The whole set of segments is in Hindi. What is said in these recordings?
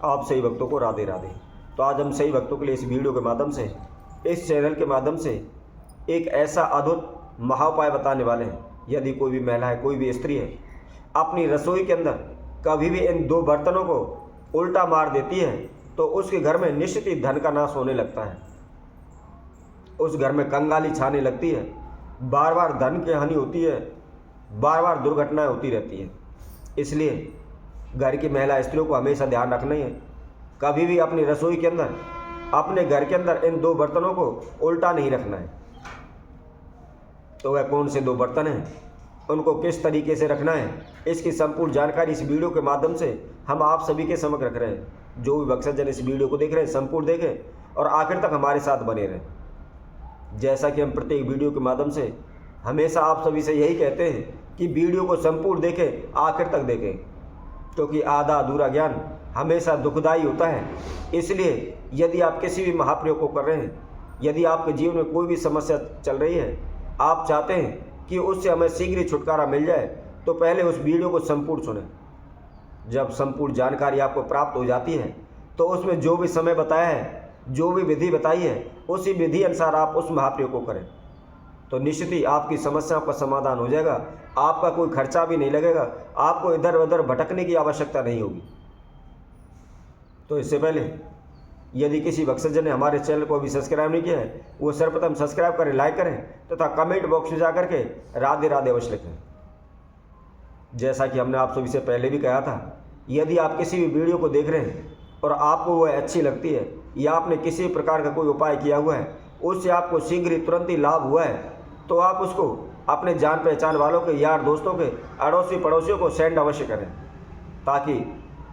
आप सही भक्तों को राधे राधे। तो आज हम सही भक्तों के लिए इस वीडियो के माध्यम से, इस चैनल के माध्यम से एक ऐसा अद्भुत महाउपाय बताने वाले हैं। यदि कोई भी महिला है, कोई भी स्त्री है, अपनी रसोई के अंदर कभी भी इन दो बर्तनों को उल्टा मार देती है तो उसके घर में निश्चित ही धन का नाश होने लगता है। उस घर में कंगाली छाने लगती है, बार बार धन की हानि होती है, बार बार दुर्घटनाएं होती रहती है। इसलिए घर की महिला स्त्रियों को हमेशा ध्यान रखना है, कभी भी अपनी रसोई के अंदर, अपने घर के अंदर इन दो बर्तनों को उल्टा नहीं रखना है। तो वह कौन से दो बर्तन हैं, उनको किस तरीके से रखना है, इसकी संपूर्ण जानकारी इस वीडियो के माध्यम से हम आप सभी के समक्ष रख रहे हैं। जो भी भक्तजन इस वीडियो को देख रहे हैं, संपूर्ण देखें और आखिर तक हमारे साथ बने रहें। जैसा कि हम प्रत्येक वीडियो के माध्यम से हमेशा आप सभी से यही कहते हैं कि वीडियो को संपूर्ण देखें, आखिर तक देखें, क्योंकि आधा अधूरा ज्ञान हमेशा दुखदायी होता है। इसलिए यदि आप किसी भी महाप्रयोग को कर रहे हैं, यदि आपके जीवन में कोई भी समस्या चल रही है, आप चाहते हैं कि उससे हमें शीघ्र ही छुटकारा मिल जाए, तो पहले उस वीडियो को संपूर्ण सुनें। जब संपूर्ण जानकारी आपको प्राप्त हो जाती है तो उसमें जो भी समय बताया है, जो भी विधि बताई है, उसी विधि अनुसार आप उस महाप्रयोग को करें, तो निश्चित ही आपकी समस्याओं का समाधान हो जाएगा। आपका कोई खर्चा भी नहीं लगेगा, आपको इधर उधर भटकने की आवश्यकता नहीं होगी। तो इससे पहले यदि किसी भक्तजन ने हमारे चैनल को अभी सब्सक्राइब नहीं किया है, वो सर्वप्रथम सब्सक्राइब करें, लाइक करें तथा कमेंट बॉक्स में जाकर के राधे राधे अवश्य लिखें। जैसा कि हमने आप सभी से पहले भी कहा था, यदि आप किसी भी वीडियो को देख रहे हैं और आपको वह अच्छी लगती है या आपने किसी प्रकार का कोई उपाय किया हुआ है, उससे आपको शीघ्र ही तुरंत ही लाभ हुआ है, तो आप उसको अपने जान पहचान वालों के, यार दोस्तों के, अड़ोसी पड़ोसियों को सेंड अवश्य करें, ताकि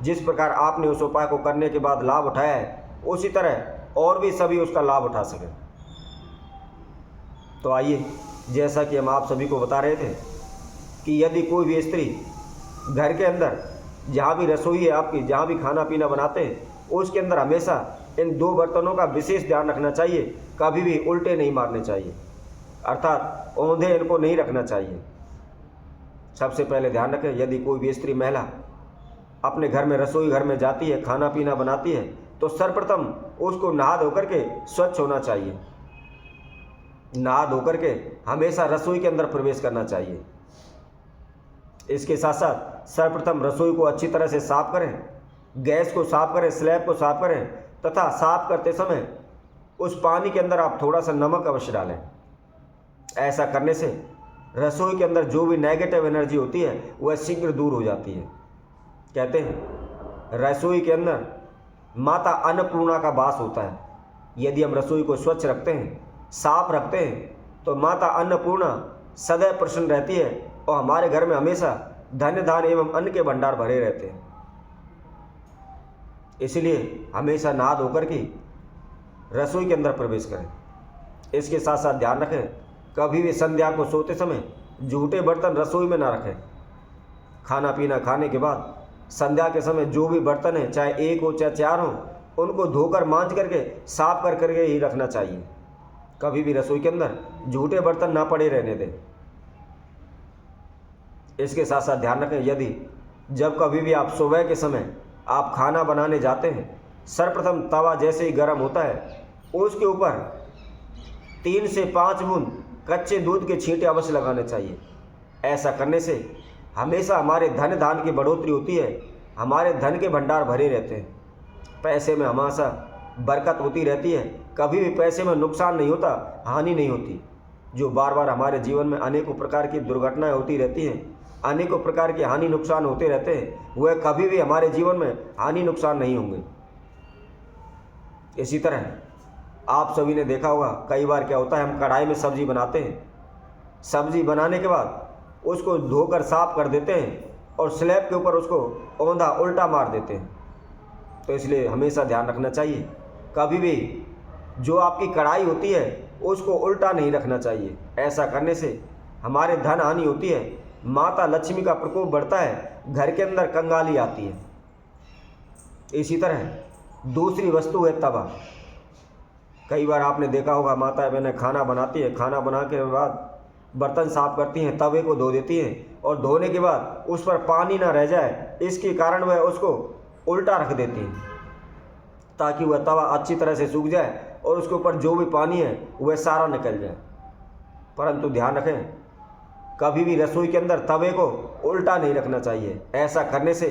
जिस प्रकार आपने उस उपाय को करने के बाद लाभ उठाया है, उसी तरह और भी सभी उसका लाभ उठा सकें। तो आइए, जैसा कि हम आप सभी को बता रहे थे कि यदि कोई भी स्त्री घर के अंदर, जहाँ भी रसोई है आपकी, जहाँ भी खाना पीना बनाते हैं, उसके अंदर हमेशा इन दो बर्तनों का विशेष ध्यान रखना चाहिए। कभी भी उल्टे नहीं मारने चाहिए, अर्थात औंधे इनको नहीं रखना चाहिए। सबसे पहले ध्यान रखें, यदि कोई भी स्त्री महिला अपने घर में, रसोई घर में जाती है, खाना पीना बनाती है, तो सर्वप्रथम उसको नहा धो करके स्वच्छ होना चाहिए। नहा धो करके हमेशा रसोई के अंदर प्रवेश करना चाहिए। इसके साथ साथ सर्वप्रथम रसोई को अच्छी तरह से साफ करें, गैस को साफ करें, स्लैब को साफ करें तथा साफ करते समय उस पानी के अंदर आप थोड़ा सा नमक अवश्य डालें। ऐसा करने से रसोई के अंदर जो भी नेगेटिव एनर्जी होती है वह शीघ्र दूर हो जाती है। कहते हैं रसोई के अंदर माता अन्नपूर्णा का वास होता है। यदि हम रसोई को स्वच्छ रखते हैं, साफ रखते हैं, तो माता अन्नपूर्णा सदैव प्रसन्न रहती है और हमारे घर में हमेशा धन धान एवं अन्न के भंडार भरे रहते हैं। इसलिए हमेशा नहा धोकर के रसोई के अंदर प्रवेश करें। इसके साथ साथ ध्यान रखें, कभी भी संध्या को सोते समय जूठे बर्तन रसोई में ना रखें। खाना पीना खाने के बाद संध्या के समय जो भी बर्तन है, चाहे एक हो चाहे चार हो, उनको धोकर मांज करके साफ कर करके ही रखना चाहिए। कभी भी रसोई के अंदर जूठे बर्तन ना पड़े रहने दें। इसके साथ साथ ध्यान रखें, यदि जब कभी भी आप सुबह के समय आप खाना बनाने जाते हैं, सर्वप्रथम तवा जैसे ही गर्म होता है, उसके ऊपर 3 से 5 बूंद कच्चे दूध के छींटे अवश्य लगाने चाहिए। ऐसा करने से हमेशा हमारे धन धान की बढ़ोतरी होती है, हमारे धन के भंडार भरे रहते हैं, पैसे में हमेशा बरकत होती रहती है, कभी भी पैसे में नुकसान नहीं होता, हानि नहीं होती। जो बार बार हमारे जीवन में अनेकों प्रकार की दुर्घटनाएं होती रहती हैं, अनेकों प्रकार के हानि नुकसान होते रहते हैं, वह कभी भी हमारे जीवन में हानि नुकसान नहीं होंगे। इसी तरह आप सभी ने देखा होगा, कई बार क्या होता है, हम कढ़ाई में सब्जी बनाते हैं, सब्जी बनाने के बाद उसको धोकर साफ कर देते हैं और स्लैब के ऊपर उसको औंधा उल्टा मार देते हैं। तो इसलिए हमेशा ध्यान रखना चाहिए, कभी भी जो आपकी कढ़ाई होती है उसको उल्टा नहीं रखना चाहिए। ऐसा करने से हमारे धन हानि होती है, माता लक्ष्मी का प्रकोप बढ़ता है, घर के अंदर कंगाली आती है। इसी तरह दूसरी वस्तु है तवा। कई बार आपने देखा होगा, माता बहनें खाना बनाती है, खाना बना के बाद बर्तन साफ करती हैं, तवे को धो देती हैं और धोने के बाद उस पर पानी ना रह जाए, इसके कारण वह उसको उल्टा रख देती हैं। ताकि वह तवा अच्छी तरह से सूख जाए और उसके ऊपर जो भी पानी है वह सारा निकल जाए। परंतु ध्यान रखें, कभी भी रसोई के अंदर तवे को उल्टा नहीं रखना चाहिए। ऐसा करने से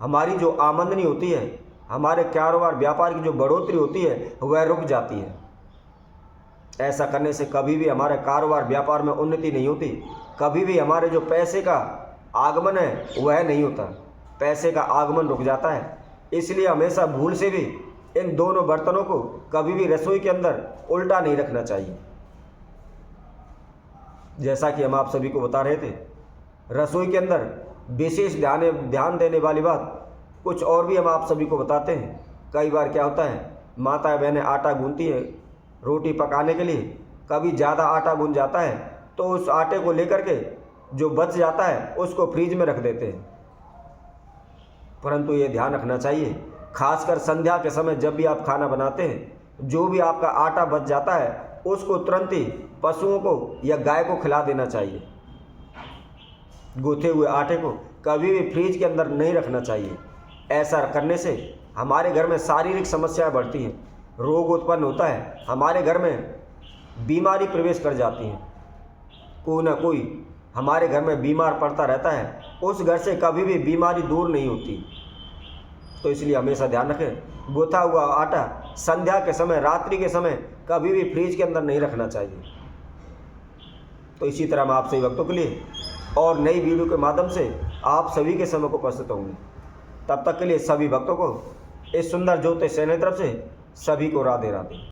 हमारी जो आमदनी होती है, हमारे कारोबार व्यापार की जो बढ़ोतरी होती है वह रुक जाती है। ऐसा करने से कभी भी हमारे कारोबार व्यापार में उन्नति नहीं होती, कभी भी हमारे जो पैसे का आगमन है वह नहीं होता, पैसे का आगमन रुक जाता है। इसलिए हमेशा भूल से भी इन दोनों बर्तनों को कभी भी रसोई के अंदर उल्टा नहीं रखना चाहिए। जैसा कि हम आप सभी को बता रहे थे, रसोई के अंदर विशेष ध्यान देने वाली बात कुछ और भी हम आप सभी को बताते हैं। कई बार क्या होता है, माताएं बहनें आटा गूंथती हैं रोटी पकाने के लिए, कभी ज़्यादा आटा गूंथ जाता है तो उस आटे को लेकर के जो बच जाता है उसको फ्रिज में रख देते हैं। परंतु ये ध्यान रखना चाहिए, खासकर संध्या के समय जब भी आप खाना बनाते हैं, जो भी आपका आटा बच जाता है उसको तुरंत ही पशुओं को या गाय को खिला देना चाहिए। गूथे हुए आटे को कभी भी फ्रिज के अंदर नहीं रखना चाहिए। ऐसा करने से हमारे घर में शारीरिक समस्याएं बढ़ती हैं, रोग उत्पन्न होता है, हमारे घर में बीमारी प्रवेश कर जाती है, कोई ना कोई हमारे घर में बीमार पड़ता रहता है, उस घर से कभी भी बीमारी दूर नहीं होती। तो इसलिए हमेशा ध्यान रखें, गूथा हुआ आटा संध्या के समय, रात्रि के समय कभी भी फ्रिज के अंदर नहीं रखना चाहिए। तो इसी तरह मैं आप सभी भक्तों के लिए और नई वीडियो के माध्यम से आप सभी के समय को उपस्थित होंगे। तब तक के लिए सभी भक्तों को इस सुंदर ज्योतिष चैनल की तरफ से सभी को राधे राधे।